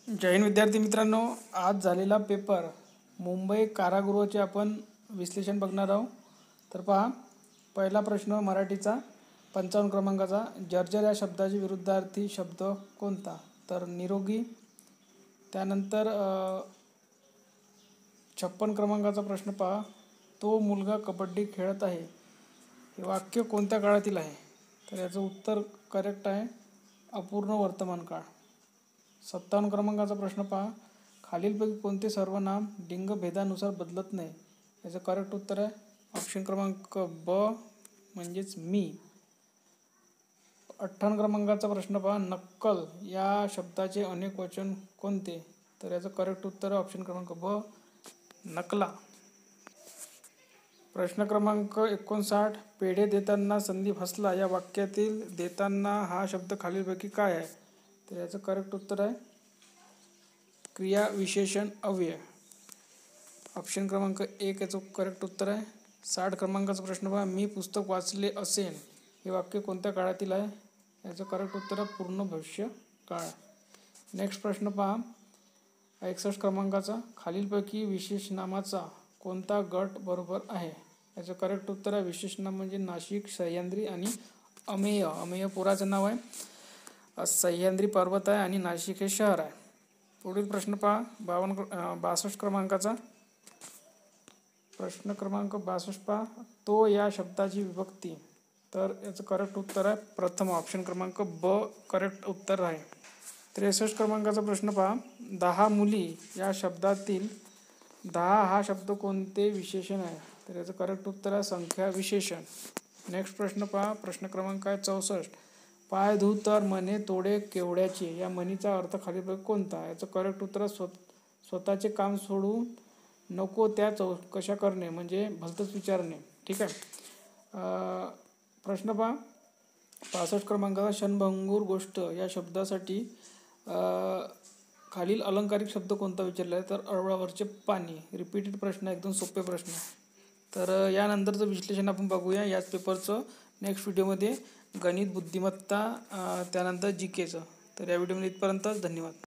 जय हिंद विद्यार्थी मित्रांनो, आज झालेला पेपर मुंबई कारागृहाचे आपण विश्लेषण बघणार आहोत. तर पहा, पहिला प्रश्न मराठीचा 55 क्रमांकाचा, जर्जर या शब्दाची विरुद्धार्थी शब्द कोणता? तर निरोगी. त्यानंतर 56 क्रमांकाचा प्रश्न पहा, तो मुलगा कबड्डी खेळत आहे, हे वाक्य कोणत्या काळातील आहे? तर याचं उत्तर करेक्ट आहे, अपूर्ण वर्तमान काळ. 57 क्रमांकाचा प्रश्न पहा, खालीलपैकी कोणते सर्वनाम लिंगभेदानुसार बदलत नाही? याचं करेक्ट उत्तर आहे ऑप्शन क्रमांक ब म्हणजेच मी. 58 क्रमांकाचा प्रश्न पहा, नक्कल या शब्दाचे अनेक वचन कोणते? तर याचं करेक्ट उत्तर आहे ऑप्शन क्रमांक ब नकला. प्रश्न क्रमांक 59, पेढे देताना संदीप हसला या वाक्यातील देताना हा शब्द खालीलपैकी काय आहे? तर याचं करेक्ट उत्तर आहे क्रिया विशेषण अव्यय. ऑप्शन क्रमांक 1 याचं करेक्ट उत्तर आहे. 60 क्रमांकाचा प्रश्न पहा, मी पुस्तक वाचले असेन हे वाक्य कोणत्या काळातील आहे? याचं करेक्ट उत्तर आहे पूर्ण भविष्य काळ. नेक्स्ट प्रश्न पहा, 61 क्रमांकाचा, खालीलपैकी विशेषणामाचा कोणता गट बरोबर आहे? याचं करेक्ट उत्तर आहे विशेषनाम म्हणजे नाशिक, सह्याद्री आणि अमेय. अमेय पुराचं नाव आहे, सह्याद्री पर्वत आहे आणि नाशिक हे शहर आहे. पुढील प्रश्न पहा, 62 क्रमांकाचा प्रश्न क्रमांक 62 पहा, तो या शब्दाची विभक्ती. तर याचं करेक्ट उत्तर आहे प्रथम, ऑप्शन क्रमांक ब करेक्ट उत्तर आहे. 63 क्रमांकाचा प्रश्न पहा, 10 मुली या शब्दातील 10 हा शब्द कोणते विशेषण आहे? तर याचं करेक्ट उत्तर आहे संख्या विशेषण. नेक्स्ट प्रश्न पहा, प्रश्न क्रमांक आहे 64, पाय धु तर म्हणे तोडे केवड्याचे या म्हणीचा अर्थ खालीलपैकी कोणता? याचं करेक्ट उत्तर आहे स्वतःचे काम सोडून नको त्या चौकशा करणे म्हणजे भलतंच विचारणे. ठीक आहे. प्रश्न पहा, 65 क्रमांकाचा, क्षणभंगूर गोष्ट या शब्दासाठी खालील अलंकारिक शब्द कोणता विचारला आहे? तर अळवावरचे पाणी. रिपीटेड प्रश्न, एकदम सोपे प्रश्न. तर यानंतरचं विश्लेषण आपण बघूया याच पेपरचं नेक्स्ट व्हिडिओमध्ये, गणित, बुद्धिमत्ता, त्यानंतर जी केचं. तर या व्हिडिओमध्ये इथपर्यंत. धन्यवाद.